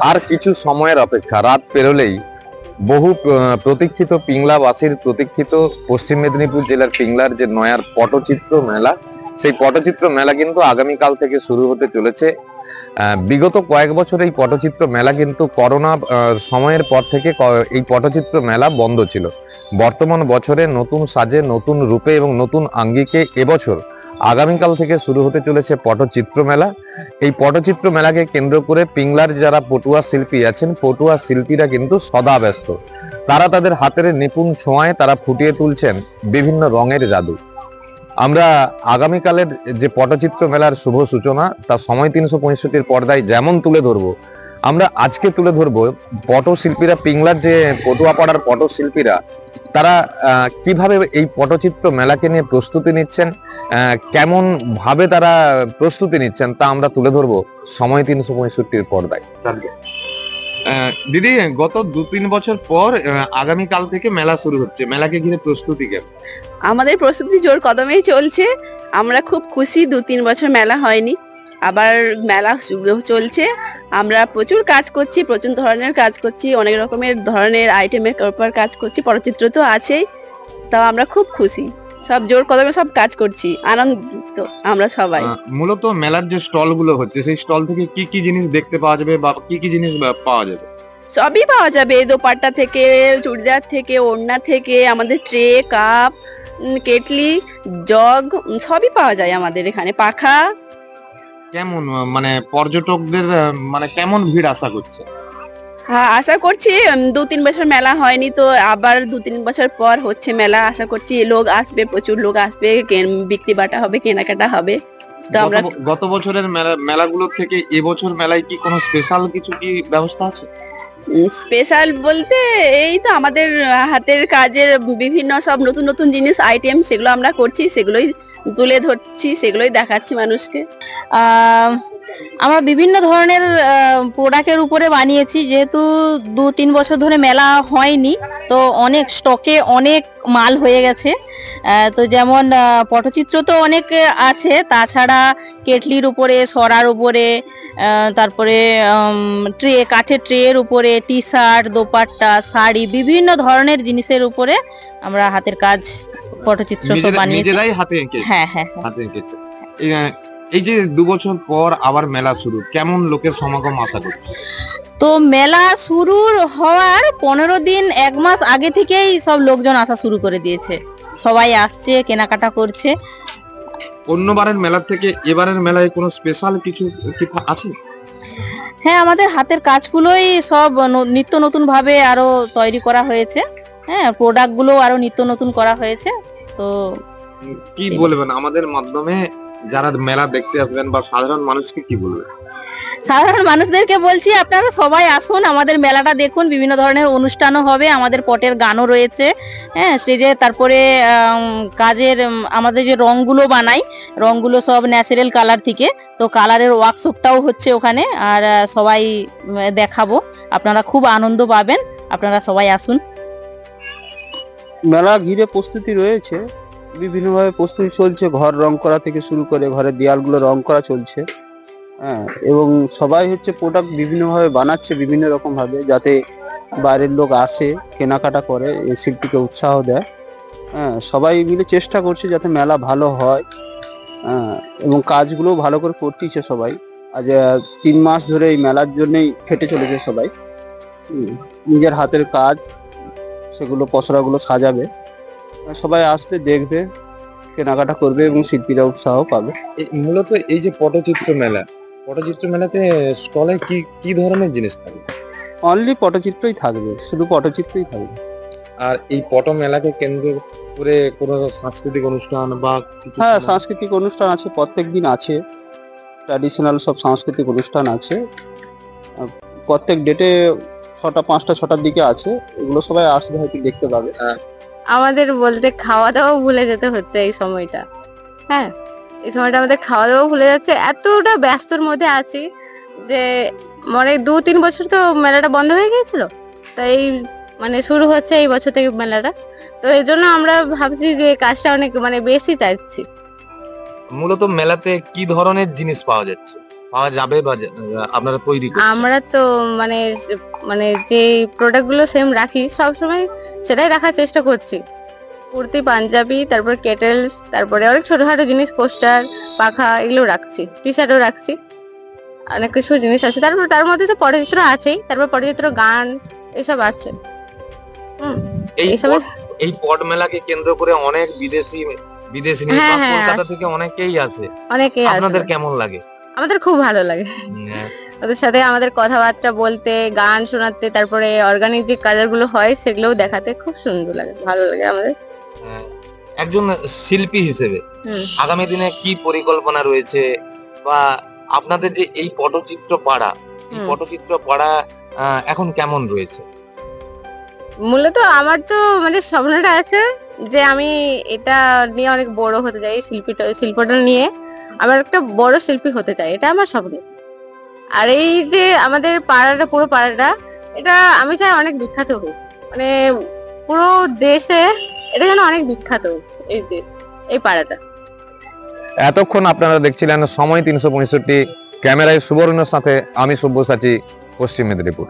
আর কিছু সময়ের অপেক্ষা, রাত পেরোলেই বহু প্রতীক্ষিত পিংলাবাসীর প্রতীক্ষিত পশ্চিম মেদিনীপুর জেলার পিংলার যে নয়ার পটচিত্র মেলা, সেই পটচিত্র মেলা কিন্তু আগামীকাল থেকে শুরু হতে চলেছে। বিগত কয়েক বছর এই পটচিত্র মেলা কিন্তু করোনা সময়ের পর থেকে এই পটচিত্র মেলা বন্ধ ছিল। বর্তমান বছরে নতুন সাজে, নতুন রূপে এবং নতুন আঙ্গিকে এবছর আগামীকাল থেকে শুরু হতে চলেছে পটচিত্র মেলা। এই পটচিত্র মেলাকে কেন্দ্র করে পিংলার যারা পটুয়া শিল্পী আছেন, পটুয়া শিল্পীরা কিন্তু সদা ব্যস্ত। তারা তাদের হাতের নিপুণ ছোঁয়ায় তারা ফুটিয়ে তুলছেন বিভিন্ন রঙের জাদু। আমরা আগামীকালের যে পটচিত্র মেলার শুভ সূচনা, তার সময় 365 পর্দায় যেমন তুলে ধরবো, আমরা আজকে তুলে ধরবো পটশিল্পীরা, পিংলার যে পটুয়াপাড়ার পটশিল্পীরা তারা কিভাবে এই পটচিত্র মেলাকে নিয়ে প্রস্তুতি নিচ্ছেন, কেমন ভাবে তারা প্রস্তুতি নিচ্ছেন, তা আমরা তুলে ধরবো সময় 365 পর্দায়। দিদি, গত 2-3 বছর পর আগামীকাল থেকে মেলা শুরু হচ্ছে, মেলাকে ঘিরে প্রস্তুতি কেমন? আমাদের প্রস্তুতি জোর কদমেই চলছে। আমরা খুব খুশি, 2-3 বছর মেলা হয়নি, আবার মেলা চলছে। আমরা প্রচুর কাজ করছি, প্রচুর ধরনের কাজ করছি, অনেক রকমের ধরনের আইটেমের উপর কাজ করছি, পটচিত্র তো আছেই। তাও আমরা খুব খুশি, সব জোর কদমে সব কাজ করছি, আনন্দিত আমরা সবাই। মূলত মেলার যে স্টল গুলো হচ্ছে, সেই স্টল থেকে কি কি জিনিস দেখতে পাওয়া যাবে বা কি কি জিনিস পাওয়া যাবে? সবই পাওয়া যাবে, দোপাট্টা থেকে, চুড়িদার থেকে, ওড়না থেকে, আমাদের ট্রে, কাপ, কেটলি, জগ সবই পাওয়া যায় আমাদের এখানে। পাখা। কেমন মানে পর্যটকদের মানে কেমন ভিড় আশা করছে? হ্যাঁ, আশা করছি 2-3 বছর মেলা হয়নি, তো আবার 2-3 বছর পর হচ্ছে মেলা। আশা করছি লোক আসবে, প্রচুর লোক আসবে, বিক্রি বাটা হবে, কেনাকাটা হবে। তো আমরা গত বছরের মেলাগুলোর থেকে এবছর মেলায় কি কোনো স্পেশাল কিছু কি ব্যবস্থা আছে? স্পেশাল বলতে এই তো আমাদের হাতের কাজের বিভিন্ন সব নতুন নতুন জিনিস, আইটেম, সেগুলো আমরা করছি, সেগুলোই তুলে ধরছি, সেগুলোই দেখাচ্ছি মানুষকে। আমরা বিভিন্ন ধরনের প্রোডাক্টের উপরে বানিয়েছি, যেহেতু 2-3 বছর ধরে মেলা হয়নি, তো অনেক স্টকে অনেক মাল হয়ে গেছে। তো যেমন পটচিত্র তো অনেক আছে, তাছাড়া কেটলির উপরে, সরার উপরে, তারপরে ট্রে, কাঠের ট্রের উপরে, টি শার্ট, দোপাট্টা, শাড়ি, বিভিন্ন ধরনের জিনিসের উপরে আমরা হাতের কাজ পটচিত্র সব বানিয়েছি। নিজেরাই হাতে এঁকেছে? হ্যাঁ হ্যাঁ, হাতে এঁকেছে। এই যে 2 বছর পর আবার মেলা শুরু, কেমন লোকের সমাগম আশা করছে? তো মেলা শুরুর হওয়ার 15 দিন, 1 মাস আগে থেকেই সব লোকজন আসা শুরু করে দিয়েছে, সবাই আসছে, কেনাকাটা করছে। অন্যবারের মেলার থেকে এবারের মেলায় কোনো স্পেশাল কিছু কি আছে? হ্যাঁ, আমাদের হাতের কাজগুলোই সব নিত্য নতুন ভাবে আরো তৈরি করা হয়েছে। হ্যাঁ, প্রোডাক্ট গুলো আরো নিত্য নতুন করা হয়েছে। তো কি বলবেন আমাদের মাধ্যমে যারা মেলা দেখতে আসবেন বা সাধারণ মানুষকে কি বলবেন? সাধারণ মানুষদেরকে বলছি, আপনারা সবাই আসুন, আমাদের মেলাটা দেখুন। বিভিন্ন ধরনের অনুষ্ঠানও হবে, আমাদের পটের গানও রয়েছে, হ্যাঁ, স্টেজে। তারপরে কাজের আমাদের যে রংগুলো বানাই, রংগুলো সব ন্যাচারাল কালার থেকে, তো কালারের ওয়ার্কশপটাও হচ্ছে ওখানে, আর সবাই দেখাবো। আপনারা খুব আনন্দ পাবেন, আপনারা সবাই আসুন। মেলা ঘিরে প্রস্তুতি রয়েছে, বিভিন্নভাবে প্রস্তুতি চলছে, ঘর রং করা থেকে শুরু করে ঘরের দেয়ালগুলো রং করা চলছে। হ্যাঁ, এবং সবাই হচ্ছে প্রোডাক্ট বিভিন্নভাবে বানাচ্ছে, বিভিন্ন রকম ভাবে, যাতে বাইরের লোক আসে, কেনাকাটা করে, এই শিল্পীকে উৎসাহ দেয়। হ্যাঁ, সবাই মিলে চেষ্টা করছে যাতে মেলা ভালো হয়। হ্যাঁ, এবং কাজগুলো ভালো করে করতেছে সবাই। আজ 3 মাস ধরে এই মেলার জন্যই খেটে চলেছে সবাই। নিজের হাতের কাজ, সেগুলো পসরাগুলো সাজাবে, সবাই আসবে, দেখবে, কেনাকাটা করবে এবং শিল্পীরা উৎসাহ পাবে। মূলত এই যে পটচিত্র মেলাতে স্টলে কি কি ধরনের জিনিস থাকবে? অনলি পটচিত্রই থাকবে, শুধু পটচিত্রই থাকবে। আর এই পট মেলাকে কেন্দ্র করে কোনো সাংস্কৃতিক অনুষ্ঠান বা হ্যাঁ, সাংস্কৃতিক অনুষ্ঠান আছে, প্রত্যেক দিন আছে, ট্র্যাডিশনাল সব সাংস্কৃতিক অনুষ্ঠান আছে। প্রত্যেক ডেটে 6টা 5টা 6টার দিকে আছে, এগুলো সবাই আসলে হয়তো দেখতে পাবে। আমাদের বলতে খাওয়া দাওয়া ভুলে যেতে হচ্ছে এই সময়টা। হ্যাঁ, এই সময়টা আমাদের খাওয়া দাওয়া ভুলে যাচ্ছে, এতটা ব্যস্তর মধ্যে আছি যে মানে 2-3 বছর তো মেলাটা বন্ধ হয়ে গিয়েছিল, তাই মানে শুরু হচ্ছে এই বছর থেকে মেলাটা। তো এই জন্য আমরা ভাবছি যে কাজটা অনেক মানে বেশি চাইছি। মূলত মেলাতে কি ধরনের জিনিস পাওয়া যাচ্ছে? পাওয়া যাবে বা আপনারা তৈরি করছেন? আমরা তো মানে মানে যে প্রোডাক্ট গুলো সেম রাখি সবসময় সেটাই রাখার চেষ্টা করছি। কুর্তি, পাঞ্জাবি, তারপর কেটেলস, তারপরে অনেক ছোটখাটো জিনিস, কোস্টার, পাখা, এগুলো রাখছি। টি শার্টও রাখছি, অনেক কিছু জিনিস আছে। তারপর তার মধ্যে তো পটচিত্র আছেই, তারপর পটচিত্র, গান, এসব আছে। এই এইসব এই পট মেলাকে কেন্দ্র করে অনেক বিদেশি হ্যাঁ, বা হ্যাঁ, কলকাতা আছে। থেকে অনেকেই আসে। অনেকেই আছে। আপনাদের কেমন লাগে? আমাদের খুব ভালো লাগে ওদের সাথে আমাদের কথাবার্তা বলতে, গান শোনাতে, তারপরে অর্গানিক যে কালার গুলো হয় সেগুলোও দেখাতে খুব সুন্দর লাগে, ভালো লাগে আমাদের। একজন শিল্পী হিসেবে হুম। আগামী দিনে কি পরিকল্পনা রয়েছে, বা আপনাদের যে এই পটচিত্র পাড়া, এই হুম। পটচিত্র পাড়া এখন কেমন রয়েছে? মূলত আমার তো মানে স্বপ্নটা আছে যে আমি এটা নিয়ে অনেক বড় হতে চাই, শিল্পটা নিয়ে আমার একটা বড় শিল্পী হতে চাই, এটা আমার স্বপ্ন। আর এই যে আমাদের পাড়াটা, পুরো পাড়াটা, এটা আমি চাই অনেক বিখ্যাত হোক, মানে পুরো দেশে এটা যেন অনেক বিখ্যাত হোক, এই পাড়াটা। এতক্ষণ আপনারা দেখছিলেন সময় 365, ক্যামেরায় সুবর্ণের সাথে আমি সব্যসাচী, পশ্চিম মেদিনীপুর।